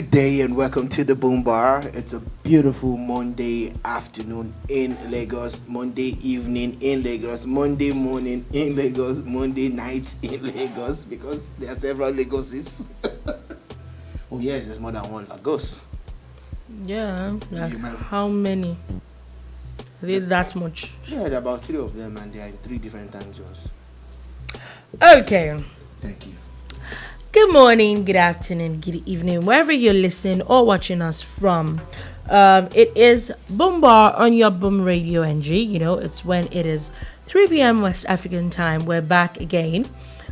Good day and welcome to the Boombar. It's a beautiful Monday afternoon in Lagos, Monday evening in Lagos, Monday morning in Lagos, Monday night in Lagos because there are several Lagoses. Oh yes, there's more than one Lagos. Yeah, like how many? Is it that much? Yeah, there are about three of them and they are in three different time zones. Okay. Thank you. Good morning, good afternoon, good evening, wherever you're listening or watching us from. It is Boombar on your Boom Radio NG. You know, it's when it is 3 p.m. West African time. We're back again.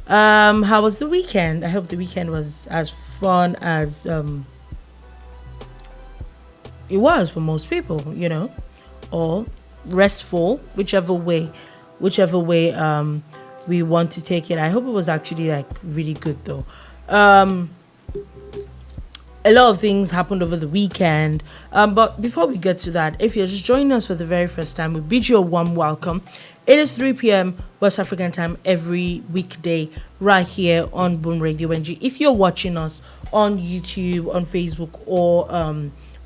How was the weekend? I hope the weekend was as fun as it was for most people, you know, or restful, whichever way we want to take it. I hope it was actually like really good though. A lot of things happened over the weekend, but before we get to that, if you're just joining us for the very first time, we bid you a warm welcome. It is 3 p.m. West African time every weekday right here on Boom Radio NG. If you're watching us on YouTube, on Facebook, or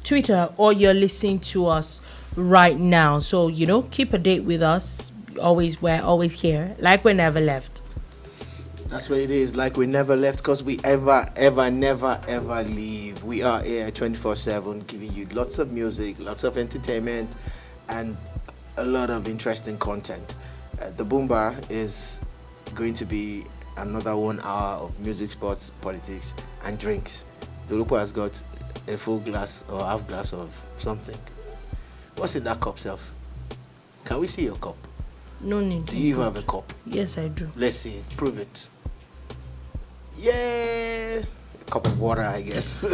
Twitter, or you're listening to us right now, so you know, keep a date with us. We're always here, like we never left. That's what it is, like we never left, because we never leave. We are here 24/7, giving you lots of music, lots of entertainment, and a lot of interesting content. The Boombar is going to be another 1 hour of music, sports, politics, and drinks. Dolupo has got a full glass or half glass of something. What's in that cup, self? Can we see your cup? No need. Do you even have a cup? Yes, I do. Let's see it. Prove it. Yeah, a cup of water, I guess.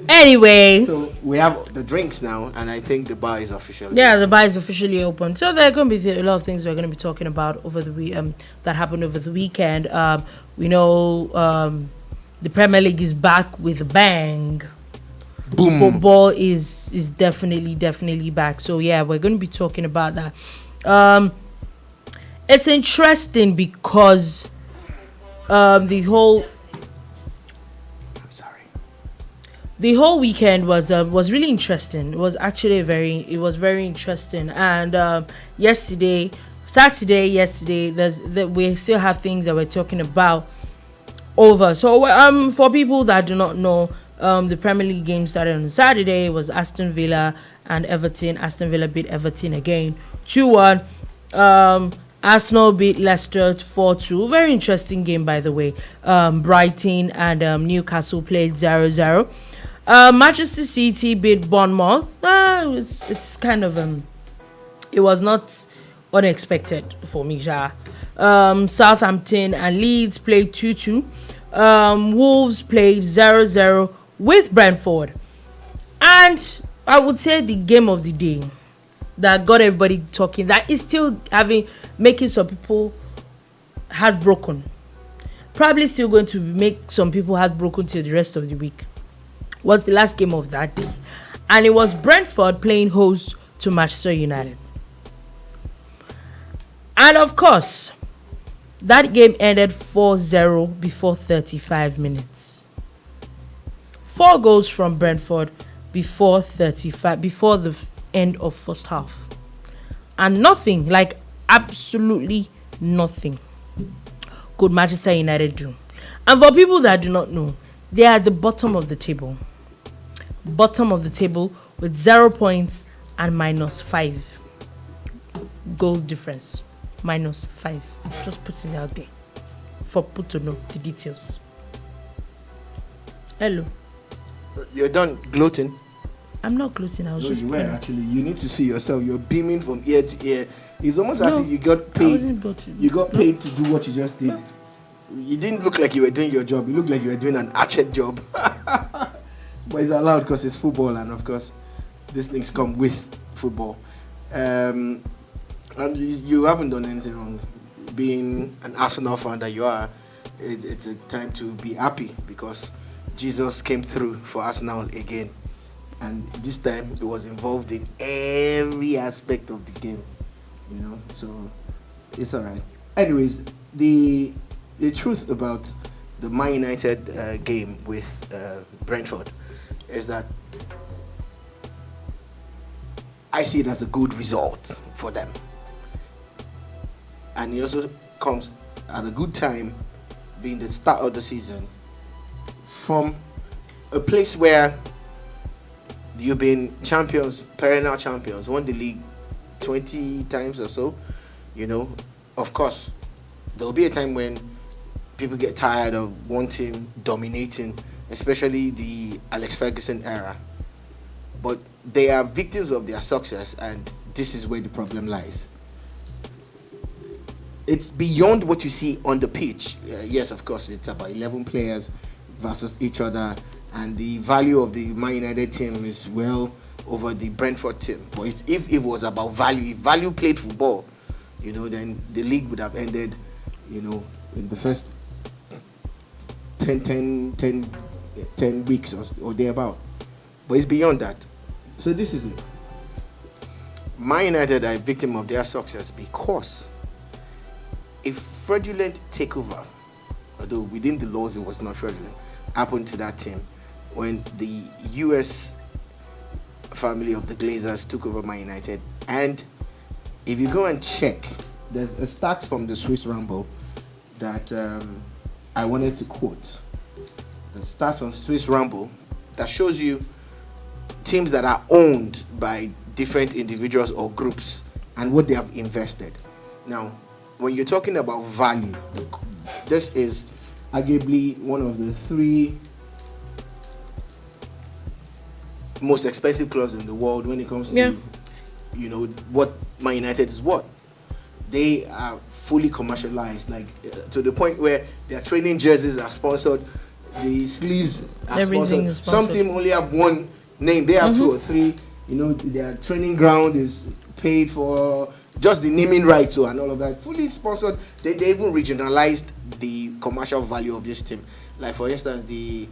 Anyway, so we have the drinks now, and I think the bar is officially. Yeah, the bar is officially open. So there are going to be a lot of things we're going to be talking about over the that happened over the weekend. We know the Premier League is back with a bang. Boom. Football is definitely back. So yeah, we're going to be talking about that. It's interesting because the whole weekend was really interesting. It was actually very interesting. And Saturday, we still have things that we're talking about over. So for people that do not know, the Premier League game started on Saturday. It was Aston Villa and Everton. Aston Villa beat Everton again 2-1. Arsenal beat Leicester 4-2. Very interesting game, by the way. Brighton and Newcastle played 0-0. Manchester City beat Bournemouth. It's kind of it was not unexpected for me. Southampton and Leeds played 2-2. Wolves played 0-0 with Brentford. And I would say the game of the day that got everybody talking, that is still making some people heartbroken. Probably still going to make some people heartbroken till the rest of the week. Was the last game of that day. And it was Brentford playing host to Manchester United. And of course, that game ended 4-0 before 35 minutes. 4 goals from Brentford before the end of first half. And nothing, like absolutely nothing, could Manchester United do. And for people that do not know, they are at the bottom of the table. Bottom of the table with 0 points and -5 goal difference. -5. Just putting it out there for people to know the details. Hello. You're done gloating? I'm not gloating. I was just. You were actually. You need to see yourself. You're beaming from ear to ear. It's almost as if you got paid. You got paid to do what you just did. You didn't look like you were doing your job. You looked like you were doing an archer job. But it's allowed because it's football, and of course, these things come with football. And you haven't done anything wrong. Being an Arsenal fan that you are, it's a time to be happy because Jesus came through for Arsenal again. And this time, it was involved in every aspect of the game. You know, so it's all right. Anyways, the truth about the Man United game with Brentford is that I see it as a good result for them. And it also comes at a good time, being the start of the season, from a place where you've been champions, perennial champions, won the league 20 times or so. Of course, there'll be a time when people get tired of one team dominating, especially the Alex Ferguson era. But they are victims of their success, and this is where the problem lies. It's beyond what you see on the pitch. Yes, of course, it's about 11 players versus each other, and the value of the Man United team is well over the Brentford team. But if it was about value, if value played football, then the league would have ended, in the first 10 weeks or thereabout. But it's beyond that. So this is it. Man United are a victim of their success because a fraudulent takeover, although within the laws it was not fraudulent, happened to that team when the US family of the Glazers took over Man United. And if you go and check, there's a stats from the Swiss Ramble that I wanted to quote. The stats on Swiss Ramble that shows you teams that are owned by different individuals or groups and what they have invested. Now, when you're talking about value, this is arguably one of the 3 most expensive clubs in the world when it comes to, what Man United is what. They are fully commercialized, to the point where their training jerseys are sponsored, the sleeves are Everything sponsored. is sponsored. Some team only have one name, they have 2 or 3. Their training ground is paid for, just the naming rights and all of that, fully sponsored. They even regionalized the commercial value of this team. Like, for instance, the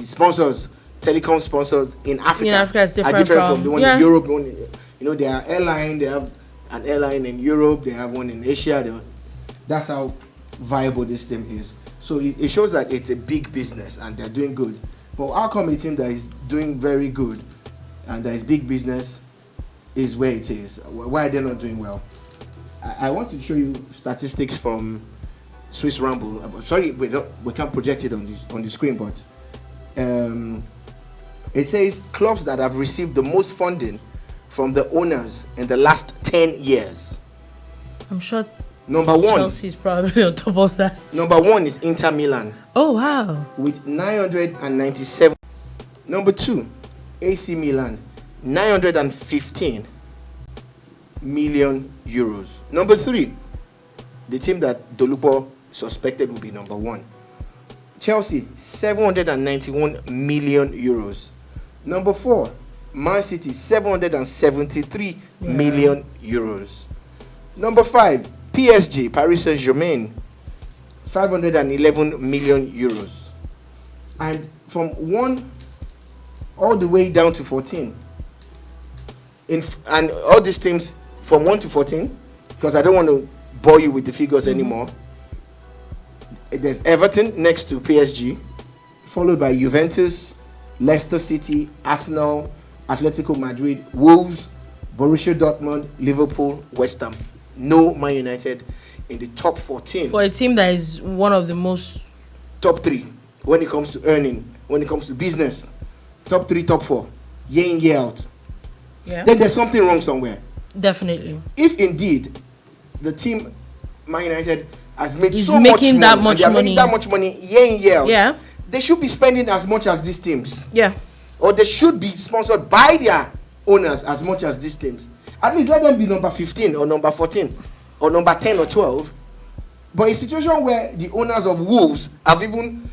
sponsors, telecom sponsors in Africa, is different from the one in Europe. They are airline. They have an airline in Europe. They have one in Asia. That's how viable this team is. So it shows that it's a big business and they're doing good. But how come a team that is doing very good and that is big business is where it is? Why are they not doing well? I want to show you statistics from Swiss Ramble. Sorry, we can't project it on the screen, but it says clubs that have received the most funding from the owners in the last 10 years. I'm sure Number 1. Chelsea's probably on top of that. Number 1 is Inter Milan. Oh, wow. With 997. Number 2, AC Milan, 915 million euros. Number 3, the team that Dolupo suspected would be number 1, Chelsea, 791 million euros. Number 4, Man City, 773 million euros. Number 5, PSG, Paris Saint-Germain, 511 million euros. And from 1 all the way down to 14. And all these teams from 1 to 14, because I don't want to bore you with the figures anymore. There's Everton next to PSG, followed by Juventus, Leicester City, Arsenal, Atletico Madrid, Wolves, Borussia Dortmund, Liverpool, West Ham. No Man United in the top 14. For a team that is one of the most... Top 3 when it comes to earning, when it comes to business. Top 3, top 4. Year in, year out. Yeah. Then there's something wrong somewhere. Definitely. If indeed the team Man United has made He's so much money, making that much and they are money. making that much money year in, year out, Yeah. they should be spending as much as these teams. Yeah. Or they should be sponsored by their owners as much as these teams. At least let them be number 15 or number 14 or number 10 or 12. But a situation where the owners of Wolves have even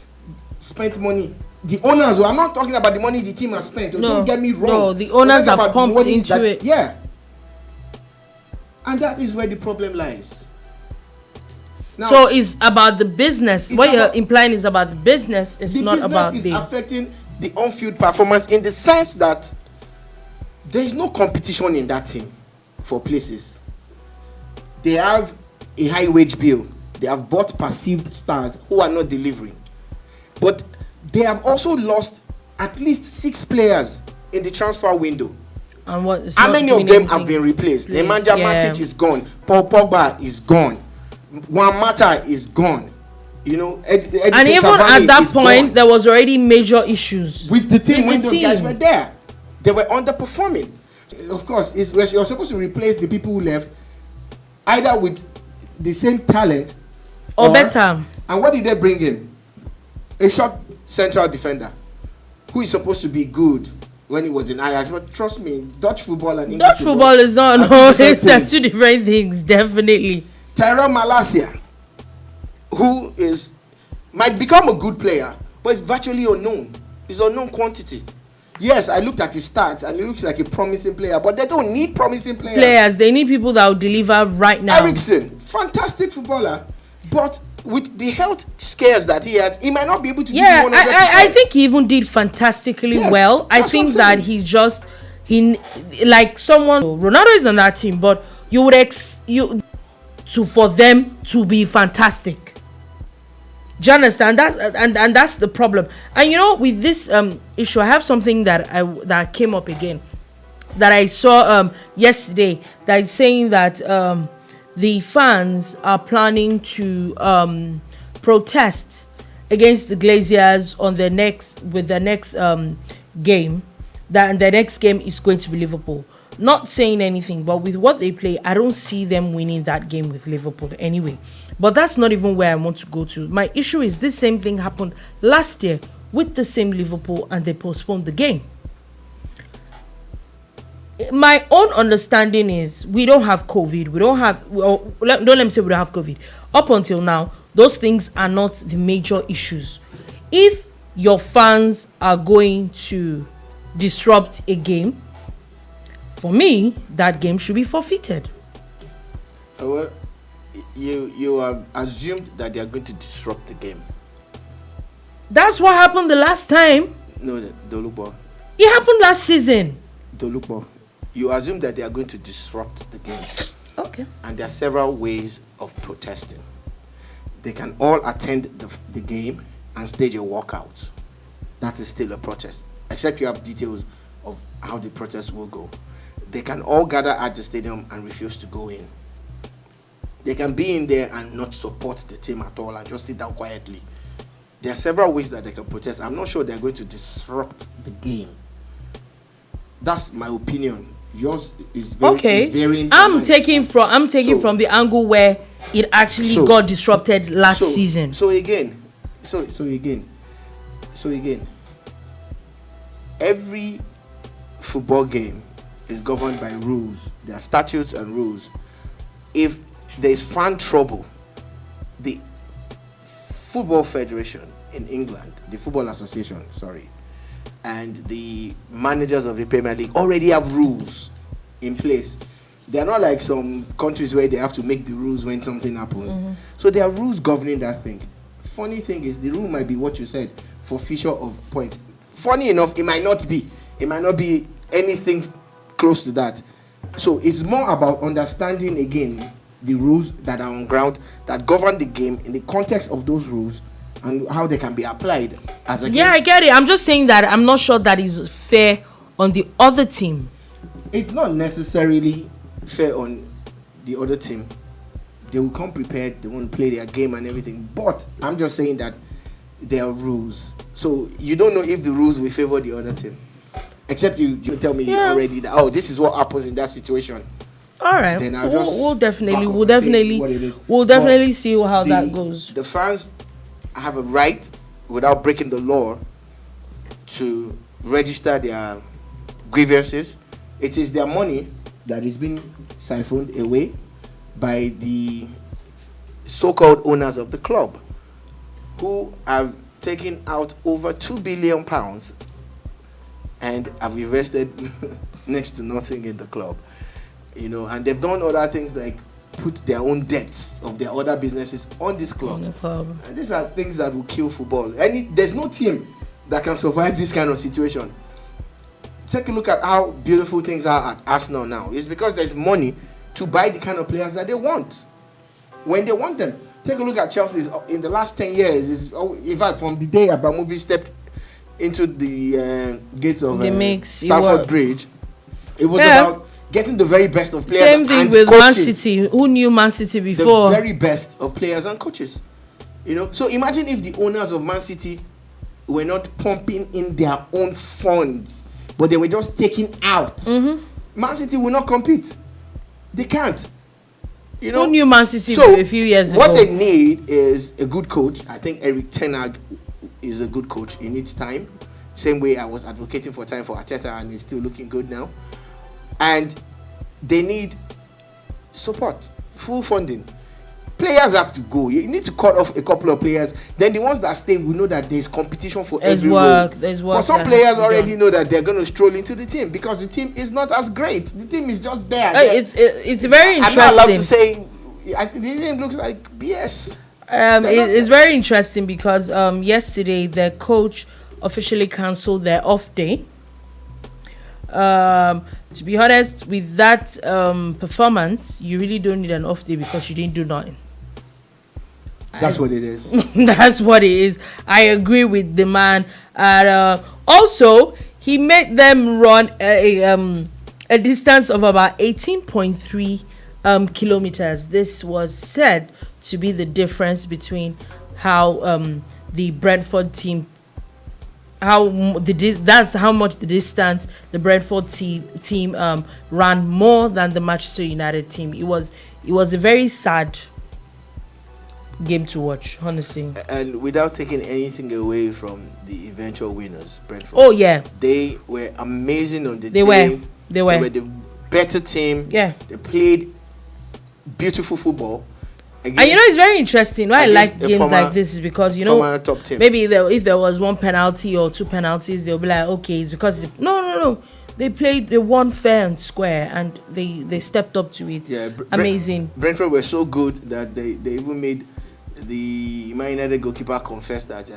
spent money. The owners, I'm not talking about the money the team has spent. No, don't get me wrong. No, the owners have pumped into it. Yeah. And that is where the problem lies. Now, So it's about the business. What you're implying is about the business. It's not about the business is affecting the on-field performance in the sense that there is no competition in that team for places. They have a high wage bill. They have bought perceived stars who are not delivering. But they have also lost at least 6 players in the transfer window. And what is how not many doing of them anything. have been replaced? Please, Nemanja Matic is gone. Paul Pogba is gone. Juan Mata is gone. You know, and even at that point, gone. there was already major issues With the team when those team. guys were there. They were underperforming. Of course, you're supposed to replace the people who left either with the same talent or better. And what did they bring in? A short central defender who is supposed to be good when he was in Ajax. But trust me, Dutch football and English football is not it's two different things, definitely. Tyrone Malacia, who might become a good player, but is virtually unknown. He's unknown quantity. Yes, I looked at his stats and he looks like a promising player, but they don't need promising players. They need people that will deliver right now. Eriksen, fantastic footballer, but with the health scares that he has, he might not be able to give you 100%. I think he even did fantastically well. I think that he like someone. Ronaldo is on that team, but you would for them to be fantastic. Do you understand? That's the problem. And you know, with this issue, I have something that came up again that I saw yesterday that is saying that the fans are planning to protest against the Glaziers on the next game. That the next game is going to be Liverpool. Not saying anything, but with what they play, I don't see them winning that game with Liverpool anyway. But that's not even where I want to go to. My issue is this same thing happened last year with the same Liverpool and they postponed the game. My own understanding is we don't have COVID. Don't let me say we don't have COVID. Up until now, those things are not the major issues. If your fans are going to disrupt a game, for me, that game should be forfeited. Well, you have assumed that they are going to disrupt the game. That's what happened the last time. No, Dolupo. It happened last season. Dolupo. You assume that they are going to disrupt the game. Okay. And there are several ways of protesting. They can all attend the game and stage a walkout. That is still a protest, except you have details of how the protest will go. They can all gather at the stadium and refuse to go in. They can be in there and not support the team at all and just sit down quietly. There are several ways that they can protest. I'm not sure they're going to disrupt the game. That's my opinion. Yours is very okay. I'm taking from the angle where it actually got disrupted last season. So again, every football game is governed by rules. There are statutes and rules. If there is fan trouble, the Football Federation in England, the Football Association, and the managers of the Premier League already have rules in place. They are not like some countries where they have to make the rules when something happens. Mm-hmm. So there are rules governing that thing. Funny thing is, the rule might be what you said, forfeiture of points. Funny enough, it might not be. It might not be anything close to that. So it's more about understanding again the rules that are on ground that govern the game in the context of those rules and how they can be applied as against. Yeah, I get it. I'm just saying that I'm not sure that is fair on the other team. It's not necessarily fair on the other team. They will come prepared, they want to play their game and everything. But I'm just saying that there are rules. So you don't know if the rules will favor the other team. Except you tell me already that, this is what happens in that situation. All right. Then we'll definitely see how that goes. The fans have a right, without breaking the law, to register their grievances. It is their money that is being siphoned away by the so-called owners of the club, who have taken out over £2 billion and have invested next to nothing in the club. And they've done other things like put their own debts of their other businesses on this club. And these are things that will kill football. And there's no team that can survive this kind of situation. Take a look at how beautiful things are at Arsenal now. It's because there's money to buy the kind of players that they want when they want them. Take a look at Chelsea in the last 10 years. In fact, from the day Abramovich stepped into the gates of mix, Stamford Bridge, it was about getting the very best of players. Same thing and with coaches. Man City. Who knew Man City before? The very best of players and coaches. You know, so imagine if the owners of Man City were not pumping in their own funds, but they were just taking out. Mm-hmm. Man City will not compete. They can't. You know, who knew Man City a few years ago? What they need is a good coach. I think Eric Ten Hag is a good coach. He needs time. Same way I was advocating for time for Arteta, and he's still looking good now. And they need support, full funding. Players have to go. You need to cut off a couple of players. Then the ones that stay will know that there's competition for every role. But some players already know that they're going to stroll into the team because the team is not as great. The team is just there. It's very interesting. I'm not allowed to say the team looks like BS. It's very interesting because yesterday the coach officially cancelled their off day. To be honest, with that performance, you really don't need an off day because you didn't do nothing. That's what it is. That's what it is. I agree with the man. And also, he made them run a distance of about 18.3 kilometers. This was said to be the difference between how the Brentford team, that's how much the distance the Brentford team ran more than the Manchester United team. It was a very sad game to watch, honestly. And without taking anything away from the eventual winners, Brentford. Oh yeah, they were amazing on the day. They were the better team. Yeah, they played beautiful football. And you know, it's very interesting. Why I like games like this is because, you know, top team. Maybe if there was one penalty or two penalties, they'll be like, okay, it's because no. They won fair and square, and they stepped up to it. Yeah, amazing. Brentford were so good that they even made the Man United goalkeeper confess that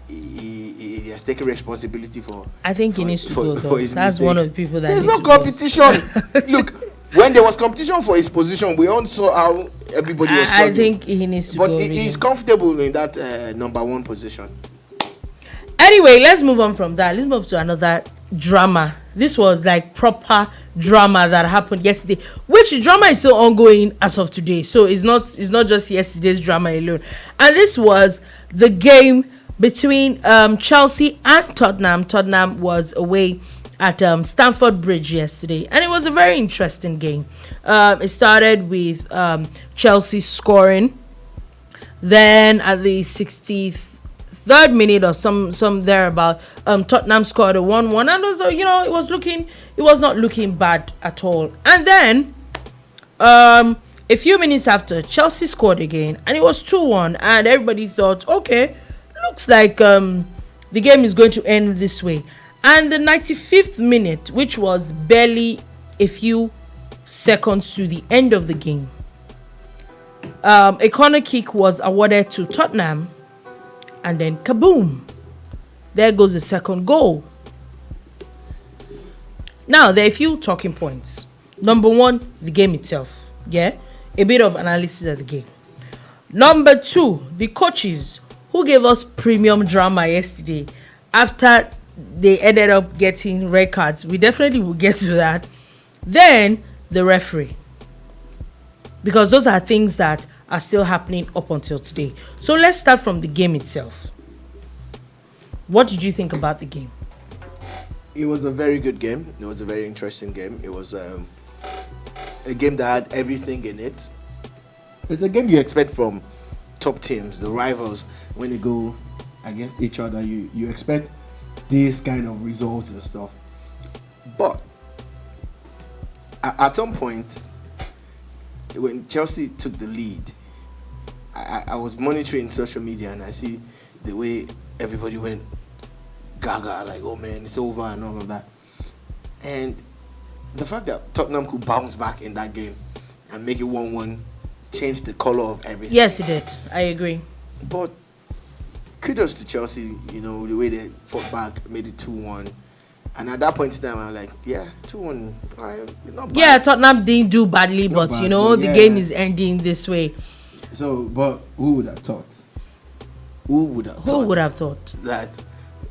he has taken responsibility for. I think he needs to go. That's mistakes. One of the people that. There's no competition. Look, when there was competition for his position, we all saw how everybody was struggling. I think he needs to go. But he's comfortable in that number one position. Anyway, let's move on from that. Let's move to another drama. This was like proper drama that happened yesterday, which drama is still ongoing as of today. So it's not just yesterday's drama alone. And this was the game between Chelsea and Tottenham. Tottenham was away at Stamford Bridge yesterday, and it was a very interesting game. It started with Chelsea scoring, then at the 63rd minute or some thereabout, Tottenham scored a 1-1, and also, you know, it was not looking bad at all. And then a few minutes after, Chelsea scored again, and it was 2-1, and everybody thought, okay, looks like the game is going to end this way. And the 95th minute, which was barely a few seconds to the end of the game, a corner kick was awarded to Tottenham, and then kaboom, there goes the second goal. Now, there are a few talking points. Number one, the game itself. Yeah, a bit of analysis of the game. Number two, the coaches who gave us premium drama yesterday after they ended up getting red cards. We definitely will get to that. Then the referee, because those are things that are still happening up until today. So let's start from the game itself. What did you think about the game? It was a very good game. It was a very interesting game. It was a game that had everything in it. It's a game you expect from top teams, the rivals. When they go against each other, you expect these kind of results and stuff. But at some point, when Chelsea took the lead, I was monitoring social media, and I see the way everybody went gaga, like, oh man, it's over and all of that. And the fact that Tottenham could bounce back in that game and make it 1-1 changed the color of everything. Yes, it did. I agree. But kudos to Chelsea, you know, the way they fought back, made it 2-1. And at that point in time, I was like, yeah, 2-1. Not bad. Yeah, Tottenham didn't do badly, not but, bad, you know, but the game is ending this way. So, but who would have thought? Who would have thought that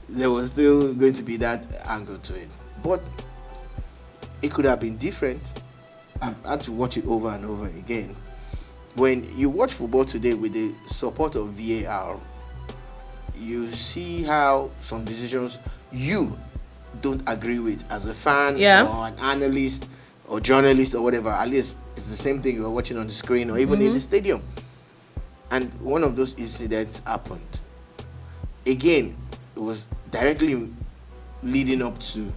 there was still going to be that angle to it. But it could have been different. I've had to watch it over and over again. When you watch football today with the support of VAR, you see how some decisions you don't agree with as a fan or an analyst or journalist or whatever. At least it's the same thing you're watching on the screen or even in the stadium. And one of those incidents happened. Again, it was directly leading up to,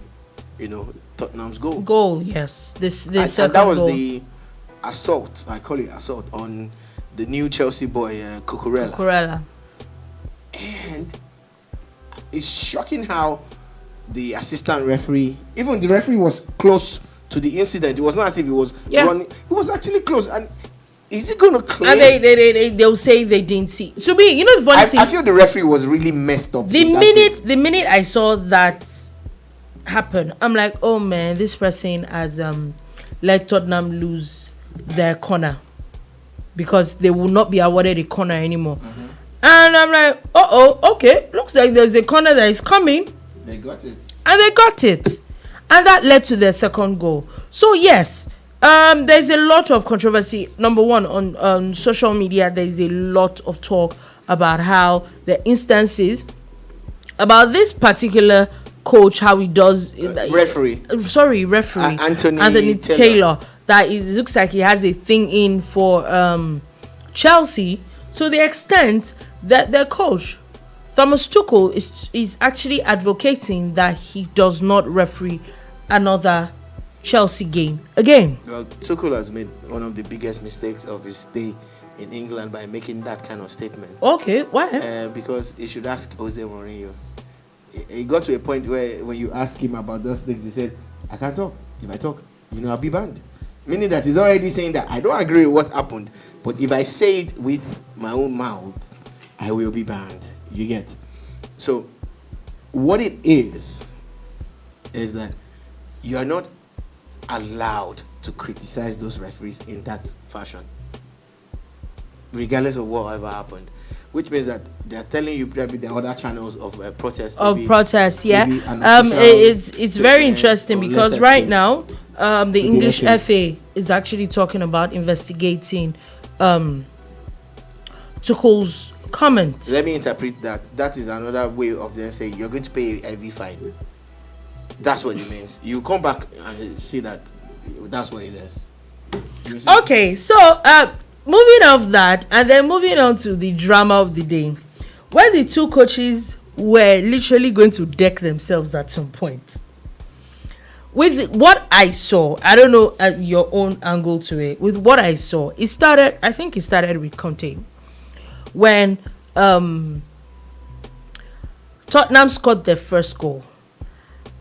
Tottenham's goal. Yes. And that was the assault, I call it assault, on the new Chelsea boy, Cucurella. And it's shocking how the assistant referee, even the referee was close to the incident. It was not as if he was running. He was actually close. And is he going to claim? And they'll say they didn't see. To me, the funny thing. I feel the referee was really messed up. The minute I saw that happen, I'm like, oh man, this person has let Tottenham lose their corner because they will not be awarded a corner anymore. And I'm like, okay, looks like there's a corner that is coming. They got it. And they got it. And that led to their second goal. So yes, there's a lot of controversy. Number one, on social media, there's a lot of talk about how the instances about this particular coach, how he does referee. Anthony Taylor. That it looks like he has a thing in for Chelsea, to the extent that their coach Thomas Tuchel is actually advocating that he does not referee another Chelsea game again. Well, Tuchel has made one of the biggest mistakes of his stay in England by making that kind of statement. Okay, why? Because he should ask Jose Mourinho. He got to a point where when you ask him about those things, he said, I can't talk. If I talk, I'll be banned. Meaning that he's already saying that I don't agree with what happened, but if I say it with my own mouth, I will be banned. You get? So, what it is that you are not allowed to criticize those referees in that fashion, regardless of whatever happened. Which means that they're telling you probably there are other channels of protest. Yeah. It's very interesting because right now, the English FA is actually talking about investigating Tuchel's comment. Let me interpret that. That is another way of them saying you're going to pay a heavy fine. That's what it means. You come back and see that that's what it is. Okay, so moving off that, and then moving on to the drama of the day, where the two coaches were literally going to deck themselves at some point. With what I saw, I don't know your own angle to it. With what I saw, it started with Conte. When Tottenham scored their first goal.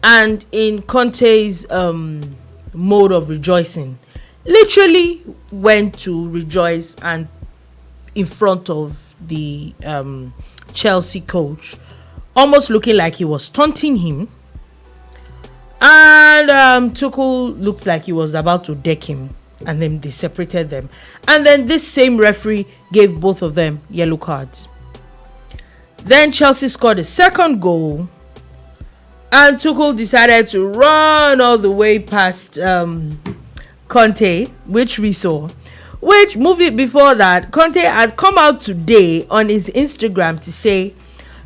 And in Conte's mode of rejoicing, literally went to rejoice and in front of the Chelsea coach, almost looking like he was taunting him. And Tuchel looked like he was about to deck him, and then they separated them. And then this same referee gave both of them yellow cards. Then Chelsea scored a second goal, and Tuchel decided to run all the way past Conte, which we saw. Which movie before that, Conte has come out today on his Instagram to say,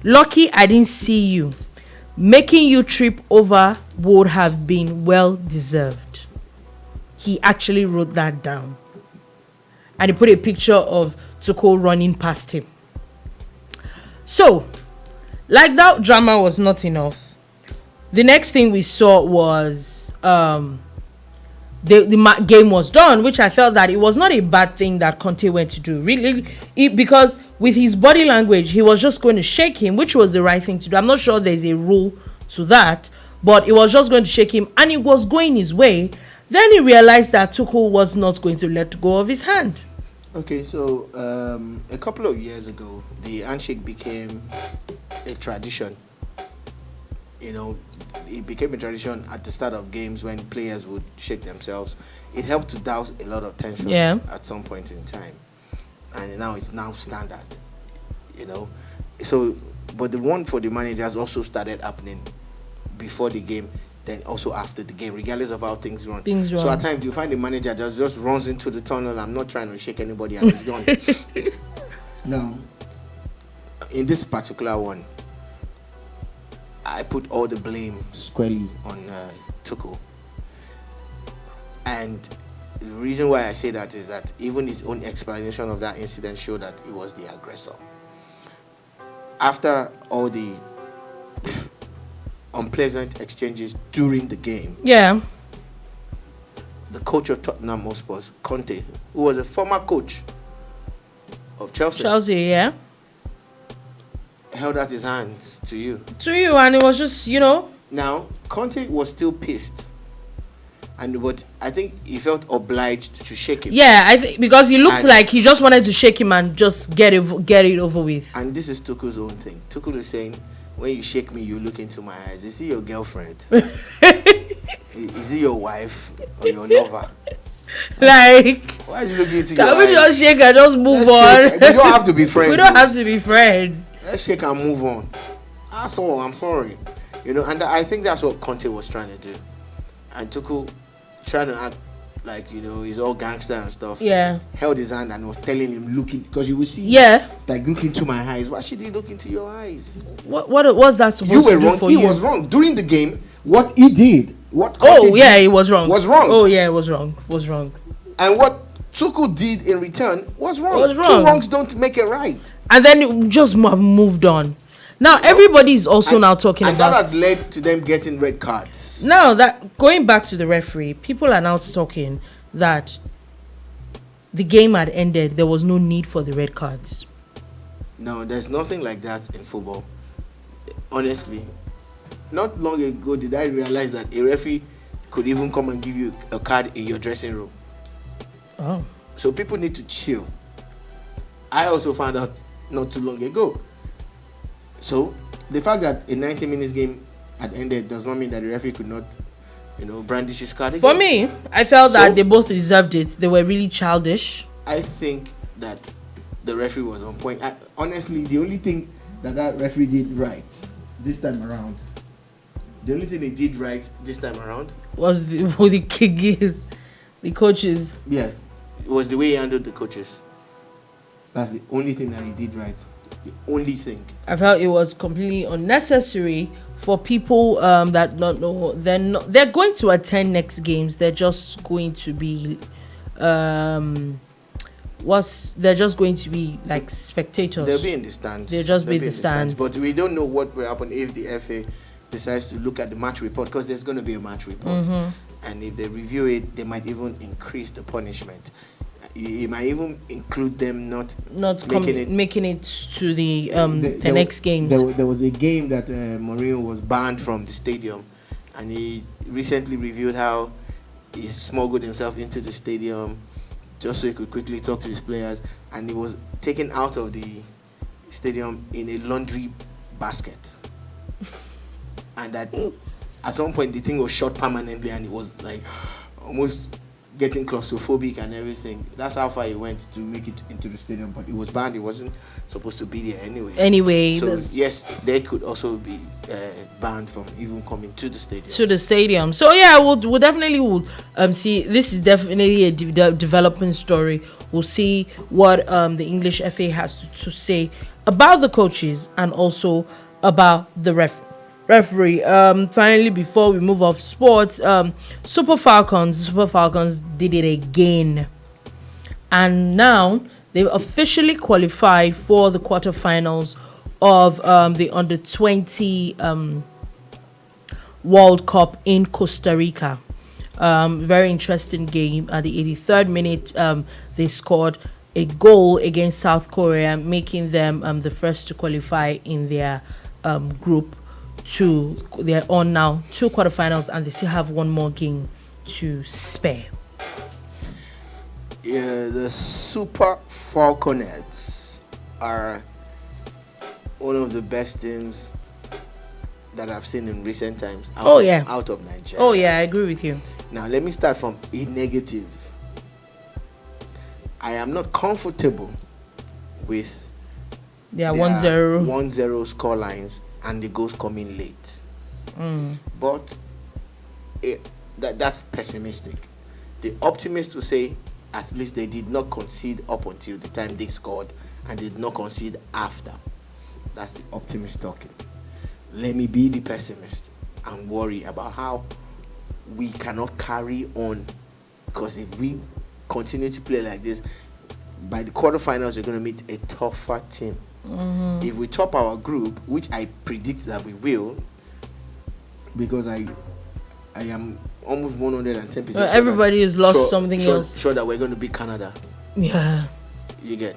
"Lucky I didn't see you. Making you trip over would have been well deserved." He actually wrote that down. And he put a picture of Tuchel running past him. So, like that drama was not enough. The next thing we saw was the game was done, which I felt that it was not a bad thing that Conte went to do. Really, because with his body language, he was just going to shake him, which was the right thing to do. I'm not sure there's a rule to that, but it was just going to shake him, and it was going his way. Then he realized that Tuchel was not going to let go of his hand. Okay, so a couple of years ago, the handshake became a tradition. It became a tradition at the start of games when players would shake themselves. It helped to douse a lot of tension at some point in time. And now it's now standard, So But the one for the managers also started happening before the game, then also after the game, regardless of how things run. So at times you find the manager just runs into the tunnel. I'm not trying to shake anybody, and he's gone. Now, in this particular one, I put all the blame squarely on Tuchel. And the reason why I say that is that even his own explanation of that incident showed that he was the aggressor. After all the unpleasant exchanges during the game, the coach of Tottenham Hotspur, Conte, who was a former coach of Chelsea, held out his hands to you, and it was just, Now, Conte was still pissed, but I think he felt obliged to shake him. Yeah, I think because he looked like he just wanted to shake him and just get it over with. And this is Tuchel's own thing. Tuchel is saying, when you shake me, you look into my eyes. Is he your girlfriend? Is he your wife or your lover? Like, why is he looking into your eyes? Can we just shake and just move on? We don't have to be friends. We don't have to be friends. Let's shake and move on. That's all. I'm sorry. And I think that's what Conte was trying to do. And Tuchel, trying to act like, he's all gangster and stuff. Yeah. Held his hand and was telling him, looking, because you will see. Yeah. It's like, look into my eyes. Why should he look into your eyes? What was that supposed to do? You were wrong. He was wrong. During the game, what he did, what Conte did, he was wrong. Was wrong. Oh, yeah, it was wrong. Was wrong. And what Tuchel did in return was wrong. Was wrong. 2 wrongs don't make it right. And then it just have moved on. Now everybody is also now talking about, and that has led to them getting red cards. Now that going back to the referee, people are now talking that the game had ended. There was no need for the red cards. No, there's nothing like that in football. Honestly, not long ago did I realize that a referee could even come and give you a card in your dressing room. Oh. So people need to chill. I also found out not too long ago. So the fact that a 90 minutes game had ended does not mean that the referee could not, brandish his card again. For me, I felt that they both deserved it. They were really childish. I think that the referee was on point. Honestly, the only thing that referee did right this time around, was the coaches. Yeah, it was the way he handled the coaches. That's the only thing that he did right. The only thing. I felt it was completely unnecessary for people that don't know. They're going to attend next games. They're just going to be they're just going to be like spectators. They'll be in the stands. They'll just be in the stands. But we don't know what will happen if the FA decides to look at the match report, because there's going to be a match report. And if they review it, they might even increase the punishment. It might even include them not making it to the next games. There was a game that Mourinho was banned from the stadium, and he recently reviewed how he smuggled himself into the stadium just so he could quickly talk to his players, and he was taken out of the stadium in a laundry basket. And that at some point the thing was shut permanently, and it was like almost getting claustrophobic and everything. That's how far he went to make it into the stadium, but it was banned. It wasn't supposed to be there anyway. So yes, they could also be banned from even coming to the stadium. So yeah, we'll definitely see. This is definitely a developing story. We'll see what the English FA has to say about the coaches and also about the referee. Finally, before we move off sports, Super Falcons did it again, and now they've officially qualified for the quarterfinals of the under-20 World Cup in Costa Rica. Very interesting game. At the 83rd minute, they scored a goal against South Korea, making them the first to qualify in their group. They're on now 2 quarterfinals, and they still have one more game to spare. Yeah, the Super Falconets are one of the best teams that I've seen in recent times out of Nigeria. Oh yeah, I agree with you. Now let me start from a negative. I am not comfortable with Yeah, 1-0. 1-0 score lines and the goals coming late. But that's pessimistic. The optimist will say at least they did not concede up until the time they scored and did not concede after. That's the optimist talking. Let me be the pessimist and worry about how we cannot carry on, because if we continue to play like this, by the quarterfinals we're going to meet a tougher team. If we top our group, which I predict that we will, because I am almost 110% sure everybody has lost something else. Sure that we're going to beat Canada. Yeah. You get.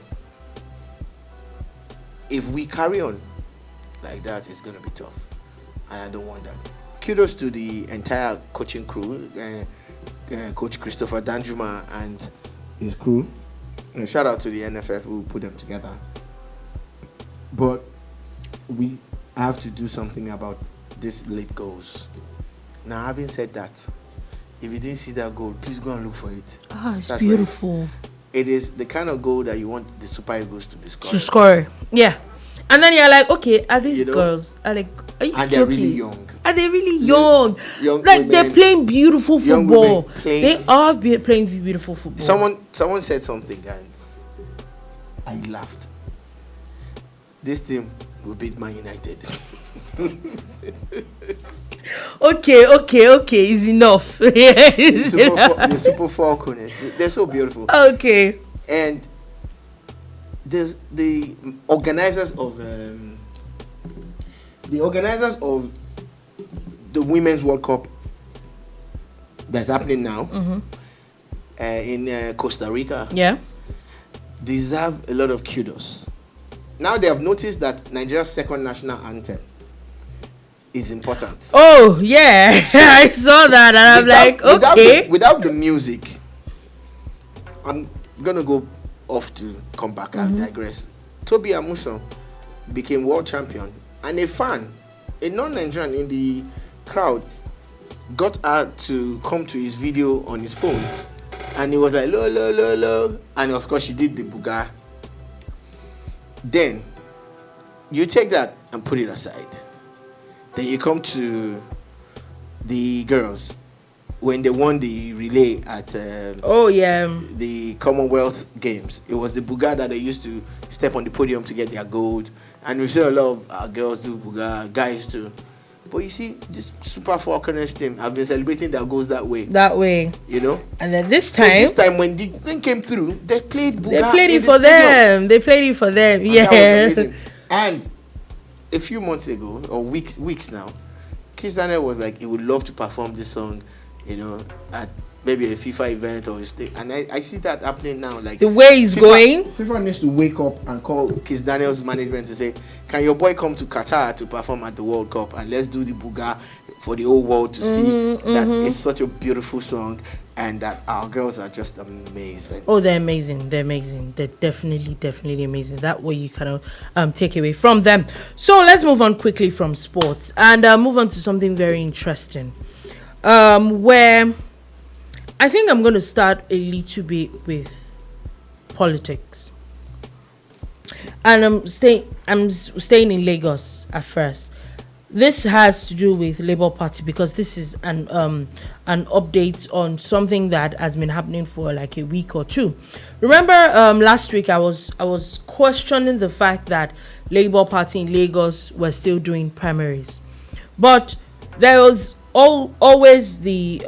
If we carry on like that, it's going to be tough, and I don't want that. Kudos to the entire coaching crew, Coach Christopher Danjuma and his crew. And shout out to the NFF who put them together. But we have to do something about this late goals. Now, having said that, if you didn't see that goal, please go and look for it. It's beautiful. It is the kind of goal that you want the Super Eagles to be scoring. To score, yeah. And then you're like, okay, are these girls? Are you and they're joking? really young. Are they really young? Young like women, they're playing beautiful football. They are playing beautiful football. Someone said something, and I laughed. This team will beat Man United. Okay, is enough. The Super Falcons, they're so beautiful. Okay. And there's the organizers of the Women's World Cup that's happening now in Costa Rica. Yeah. Deserve a lot of kudos. Now they have noticed that Nigeria's second national anthem is important. Oh, yeah. I saw that and I'm like, okay. Without the music, I'm going to go off to come back and digress. Toby Amusan became world champion, and a fan, a non-Nigerian in the crowd, got her to come to his video on his phone, and he was like, lo, lo, lo, lo. And of course, she did the buga. Then, you take that and put it aside. Then you come to the girls when they won the relay at the Commonwealth Games. It was the buga that they used to step on the podium to get their gold. And we see a lot of our girls do buga, guys too. But you see, this Super Falconers team have been celebrating their goals that way. You know? And then this time when the thing came through, they played buga. They played it for them. They played it for them. And that was amazing. And a few months ago, or weeks now, Kiss Daniel was like, he would love to perform this song, you know, at maybe a FIFA event or a state. And I see that happening now. Like the way he's going. FIFA needs to wake up and call Kiss Daniel's management to say, can your boy come to Qatar to perform at the World Cup, and let's do the buga for the whole world to see that it's such a beautiful song and that our girls are just amazing. Oh, they're amazing. They're amazing. They're definitely amazing. That way you kind of take away from them. So let's move on quickly from sports and move on to something very interesting. Where I think I'm going to start a little bit with politics. And I'm staying in Lagos at first. This has to do with Labour Party because this is an update on something that has been happening for like a week or two. Remember last week I was questioning the fact that Labour Party in Lagos were still doing primaries, but there was always the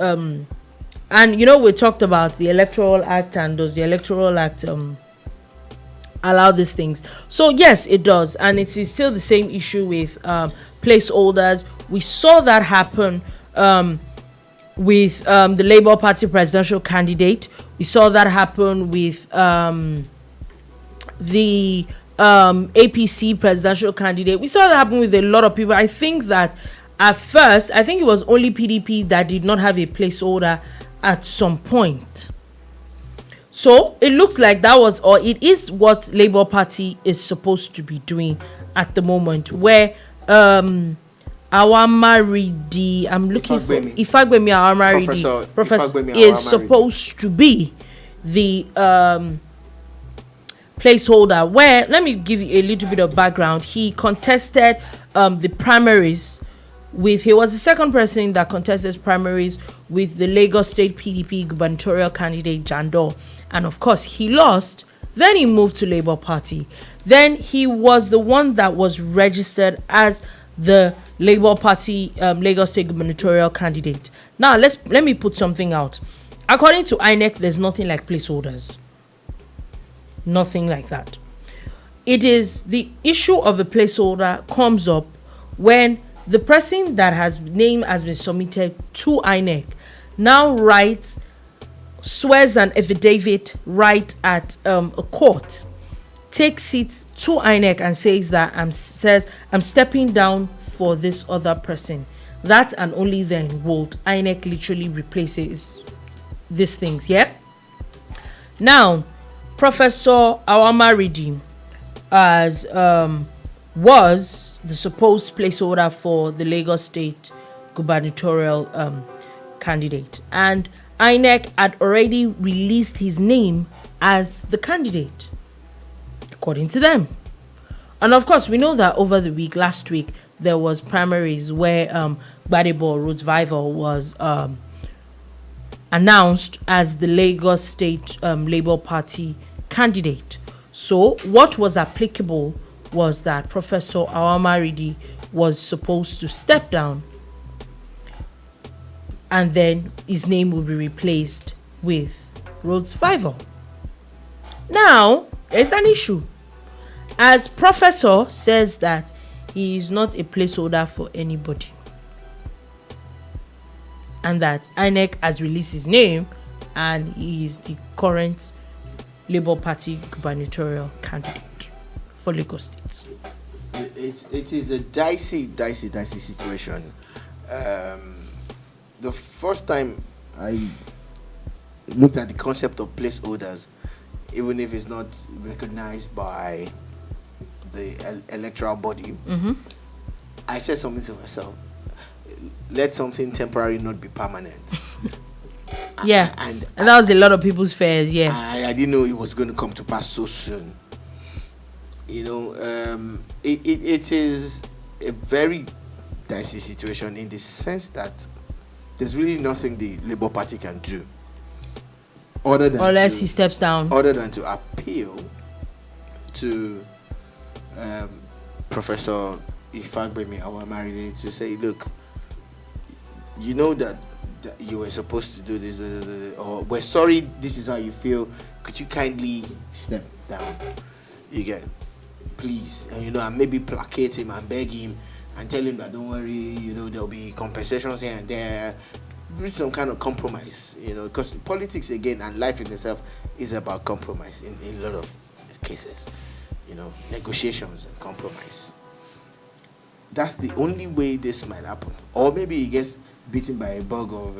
and you know we talked about the Electoral Act, and does the Electoral Act allow these things? So yes, it does, and it is still the same issue with placeholders. We saw that happen with the Labour Party presidential candidate. We saw that happen with the APC presidential candidate. We saw that happen with a lot of people. I think that at first, I think it was only PDP that did not have a placeholder at some point. So it looks like that was, or it is what Labour Party is supposed to be doing at the moment, where Awamaridi, I'm looking for Ifagbemiawamaridi, Professor is supposed to be the placeholder where, let me give you a little bit of background. He contested the primaries with, he was the second person that contested primaries with the Lagos State PDP gubernatorial candidate Jandor, and of course he lost. Then he moved to Labour Party. Then he was the one that was registered as the Labour Party Lagos State gubernatorial candidate. Now let me put something out. According to INEC, there's nothing like placeholders. Nothing like that. It is the issue of a placeholder comes up when the person that name has been submitted to INEC now swears an affidavit right at a court, takes it to INEC and says that I'm stepping down for this other person. That and only then will INEC literally replaces these things. Yeah. Now, Professor Awamaridi as was the supposed placeholder for the Lagos State gubernatorial candidate, and INEC had already released his name as the candidate, according to them. And of course, we know that over the last week, there was primaries where Gbadebo Roosevelt was announced as the Lagos State Labour Party candidate. So what was applicable was that Professor Awamaridi was supposed to step down, and then his name will be replaced with Roosevelt. Now, there's an issue. As Professor says that he is not a placeholder for anybody, and that INEC has released his name and he is the current Labour Party gubernatorial candidate for Lagos State. It is a dicey situation. The first time I looked at the concept of placeholders, even if it's not recognized by the electoral body, I said something to myself: let something temporary not be permanent. Yeah, and that was a lot of people's fears. Yeah, I didn't know it was going to come to pass so soon. You know, it is a very dicey situation in the sense that there's really nothing the Labour Party can do unless he steps down, other than to appeal to Professor Ifagbemiawamaridi to say, look, you know that you were supposed to do this, or we're sorry, this is how you feel. Could you kindly step down? You get, please, and and maybe placate him and beg him and tell him that don't worry, there'll be compensations here and there. Reach some kind of compromise, because politics again and life in itself is about compromise in a lot of cases. Negotiations and compromise. That's the only way this might happen. Or maybe he gets beaten by a bug of,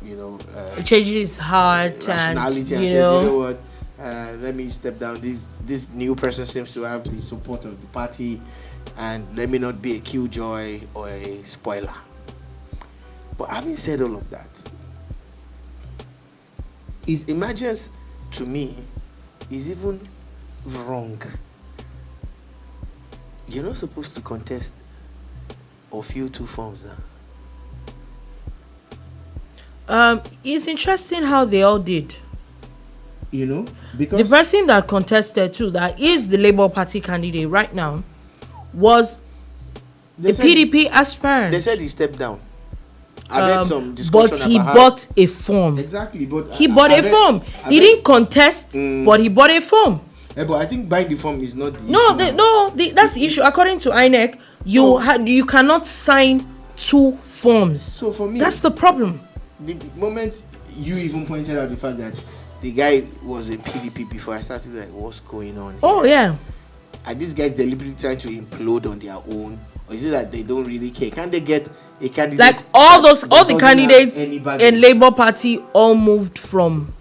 it changes his heart rationality and says, you know what, let me step down. This new person seems to have the support of the party, and let me not be a killjoy or a spoiler. But having said all of that, his emergence to me is even wrong. You're not supposed to contest or fill two forms now. It's interesting how they all did. Because the person that contested too, that is the Labour Party candidate right now, was the PDP aspirant. They said he stepped down. I've heard some discussion but he bought a form. Exactly, but he bought a form. He didn't contest, but he bought a form. But I think buying the form is not the issue. That's the issue. According to INEC, you cannot sign two forms. So for me, that's the problem. The moment you even pointed out the fact that the guy was in PDP before, I started like, what's going on here? Oh yeah. Are these guys deliberately trying to implode on their own, or is it that they don't really care? Can they get a candidate? Like all the candidates in Labour Party all moved from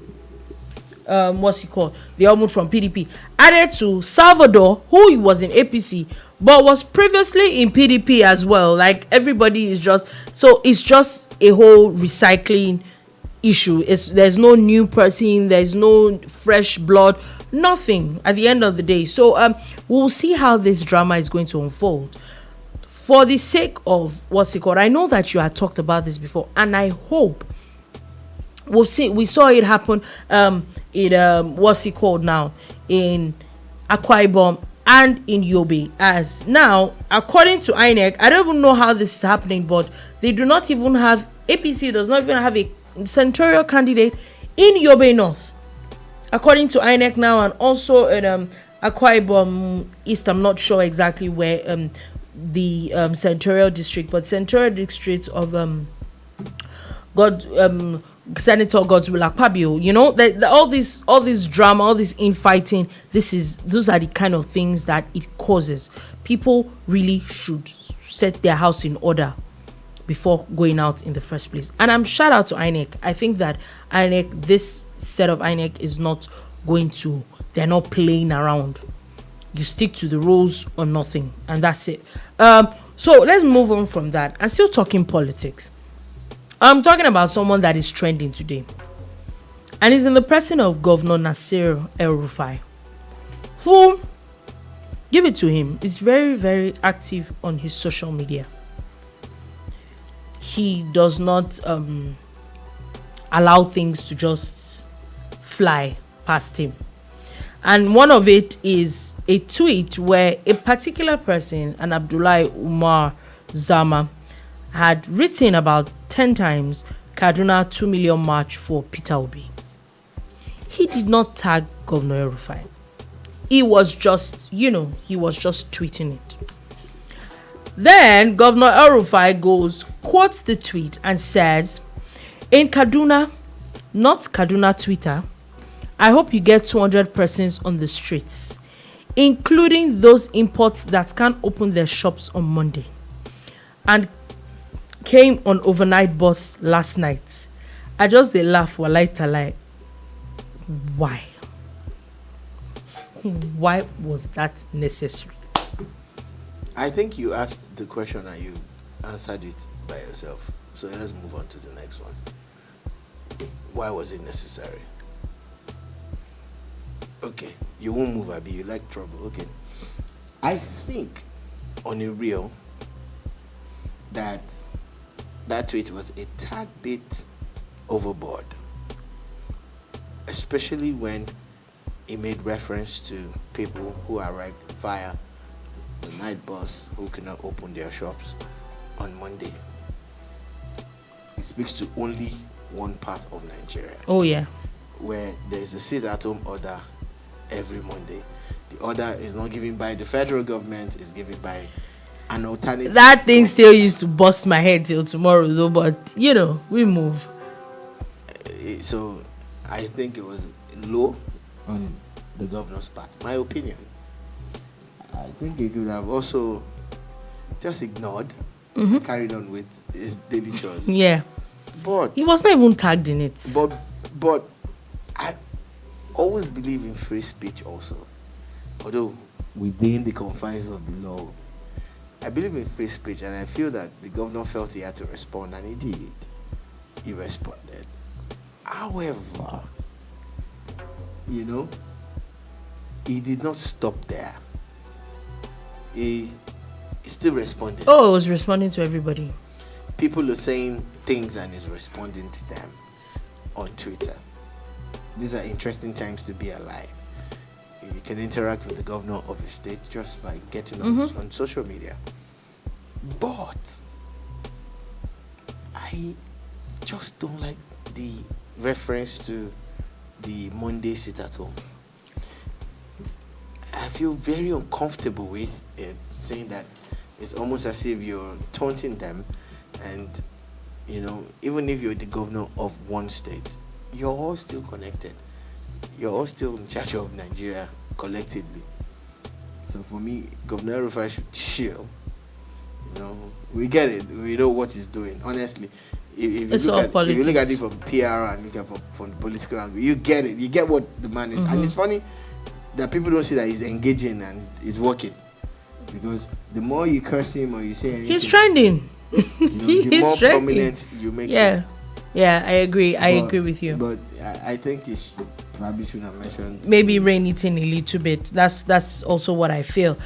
what's he called? They all moved from PDP. Added to Salvador, who was in APC but was previously in PDP as well. Like everybody is it's just a whole recycling issue. There's no new person, there's no fresh blood nothing at the end of the day. So we'll see how this drama is going to unfold. For the sake of what's it called, I know that you had talked about this before, and I hope we'll see. We saw it happen what's it called now, in Akwa Ibom and in Yobe. As now, according to INEC, I don't even know how this is happening, but they do not even have, APC does not even have a senatorial candidate in Yobe North, according to INEC now, and also in Akwa Ibom East. I'm not sure exactly where the senatorial district, but senatorial district of Senator Godswill Akpabio. You know, all this drama, all this infighting, those are the kind of things that it causes. People really should set their house in order before going out in the first place. And I'm shout out to INEC. I think that INEC, this set of INEC is not they're not playing around. You stick to the rules or nothing, and that's it. So let's move on from that. I'm still talking politics. I'm talking about someone that is trending today, and is in the person of Governor Nasir El-Rufai, who, give it to him, is very, very active on his social media. He does not allow things to just fly past him. And one of it is a tweet where a particular person, an Abdullahi Umar Zama, had written about 10 times Kaduna 2 million march for Peter Obi. He did not tag Governor El-Rufai. He was just tweeting it. Then Governor El-Rufai quotes the tweet and says, in Kaduna, not Kaduna Twitter, I hope you get 200 persons on the streets, including those imports that can't open their shops on Monday and came on overnight bus last night. I just they laugh walai talai. Why? Why was that necessary? I think you asked the question and you answered it by yourself. So let's move on to the next one. Why was it necessary? Okay, you won't move, Abi. You like trouble. Okay. I think, on a real, that tweet was a tad bit overboard, especially when he made reference to people who arrived via the night bus who cannot open their shops on Monday. It speaks to only one part of Nigeria. Oh yeah, where there is a sit-at-home order every Monday. The order is not given by the federal government; it's given by an alternative. That thing still used to bust my head till tomorrow, though. But we move. So, I think it was low on the governor's part. My opinion. I think he could have also just ignored and carried on with his daily chores. Yeah. But he was not even tagged in it. But I always believe in free speech also. Although within the confines of the law. I believe in free speech, and I feel that the governor felt he had to respond, and he did. He responded. However, he did not stop there. He still responded. Oh, it was responding to everybody. People are saying things and he's responding to them on Twitter. These are interesting times to be alive. You can interact with the governor of your state just by getting on social media. But I just don't like the reference to the Monday sit-at-home. I feel very uncomfortable with it, saying that it's almost as if you're taunting them, and even if you're the governor of one state, you're all still connected. You're all still in charge of Nigeria collectively. So for me, Governor El-Rufai should chill. We get it. We know what he's doing. Honestly, if you look at it from PR and look at from the political angle, you get it. You get what the man is. And it's funny that people don't see that he's engaging and he's working. Because the more you curse him or you say anything, he's trending. The more prominent you make him. Yeah, I agree. I agree with you. But I think he should Probably should have mentioned. Maybe rein it in a little bit. That's also what I feel.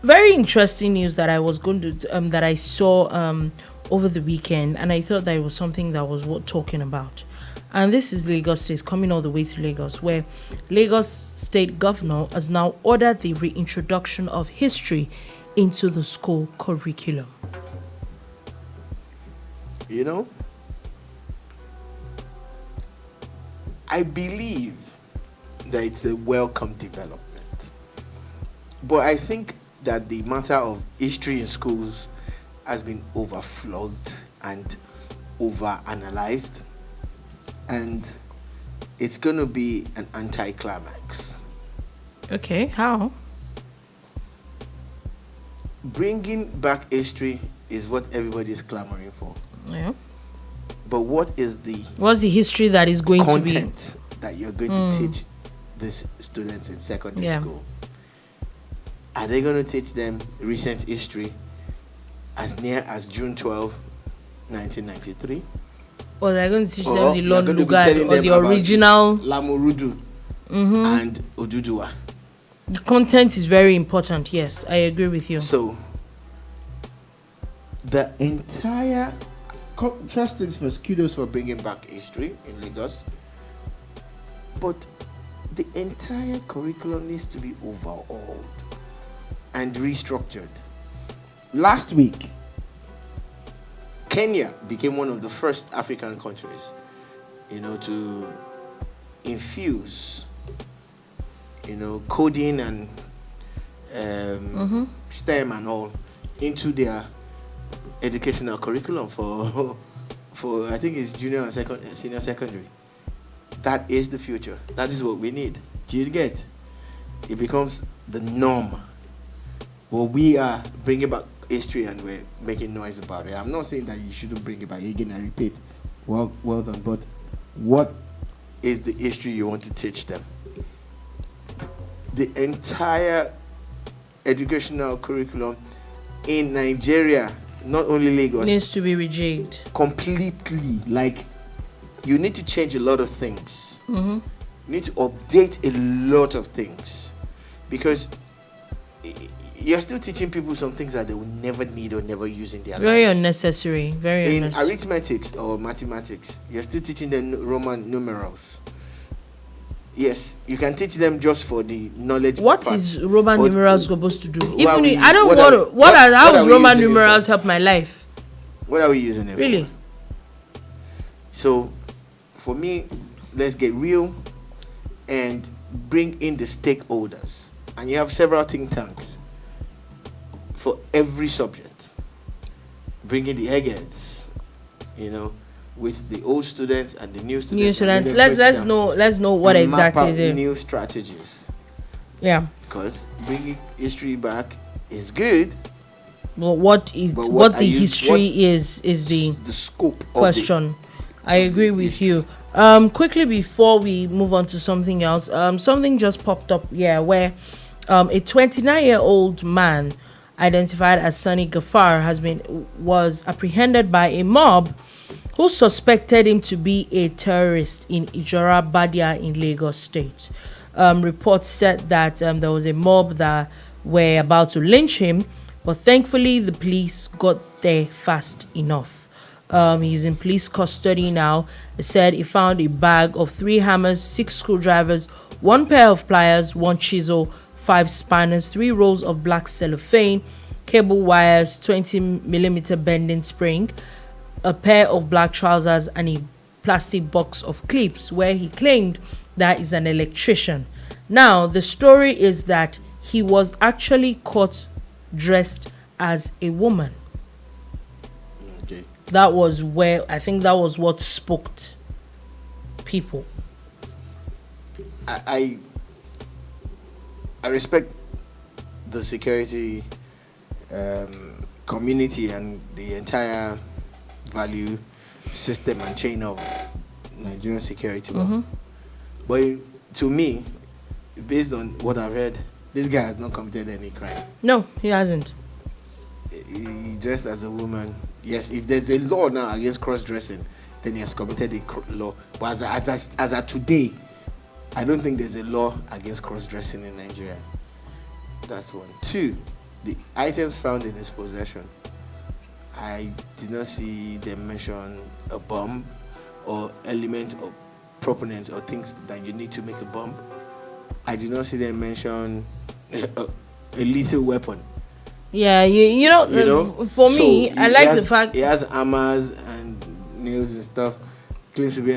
Very interesting news that I was going to that I saw over the weekend, and I thought that it was something that was worth talking about. And this is Lagos State, coming all the way to Lagos, where Lagos State Governor has now ordered the reintroduction of history into the school curriculum. You know, I believe that it's a welcome development. But I think that the matter of history in schools has been overflogged and overanalyzed. And it's going to be an anticlimax. Okay, how? Bringing back history is what everybody is clamoring for. Yeah. But what's the history that is going to be content that you're going to teach these students in secondary school? Are they going to teach them recent history as near as June 12, 1993? Or they're going to teach them the Lord Lugard or the original Lamurudu and Oduduwa? The content is very important. Yes, I agree with you. So the entire first things first, kudos for bringing back history in Lagos. But the entire curriculum needs to be overhauled and restructured. Last week, Kenya became one of the first African countries, to infuse, coding and STEM and all into their educational curriculum for I think it's junior and senior secondary. That is the future. That is what we need. Do you get? It becomes the norm. Well, we are bringing back history and we're making noise about it. I'm not saying that you shouldn't bring it back again and repeat. Well done. But what is the history you want to teach them? The entire educational curriculum in Nigeria, not only Lagos, needs to be rejigged completely. Like, you need to change a lot of things. Mm-hmm. You need to update a lot of things, because you're still teaching people some things that they will never need or never use in their lives. Very unnecessary. In arithmetic or mathematics, you're still teaching them Roman numerals. Yes, you can teach them just for the knowledge. What is Roman numerals supposed to do? How does Roman numerals help my life? What are we using it for? Really? So, for me, let's get real and bring in the stakeholders. And you have several think tanks for every subject. Bring in the eggheads, with the old students and the new students. Let's know what exactly is it. New strategies. Yeah. Because bringing history back is good. Well, what the history is the scope question. I agree with you. Quickly before we move on to something else, something just popped up where a 29-year-old man identified as Sani Gafar was apprehended by a mob who suspected him to be a terrorist in Ijora Badia in Lagos State. Reports said that there was a mob that were about to lynch him, but thankfully the police got there fast enough. He's in police custody now. They said he found a bag of 3 hammers, 6 screwdrivers, 1 pair of pliers, 1 chisel, 5 spanners, 3 rolls of black cellophane, cable wires, 20mm bending spring, a pair of black trousers, and a plastic box of clips, where he claimed that is an electrician. Now, the story is that he was actually caught dressed as a woman. Okay. That was what spooked people. I respect the security community and the entire value system and chain of Nigerian security. But to me, based on what I've read, this guy has not committed any crime. No, he hasn't. He dressed as a woman. Yes, if there's a law now against cross-dressing, then he has committed a law. But as of today, I don't think there's a law against cross-dressing in Nigeria. That's one. Two, the items found in his possession. I did not see them mention a bomb or elements or proponents or things that you need to make a bomb. I did not see them mention a lethal weapon. Yeah, you know, for me, So I like the fact he has hammers and nails and stuff. Claims to be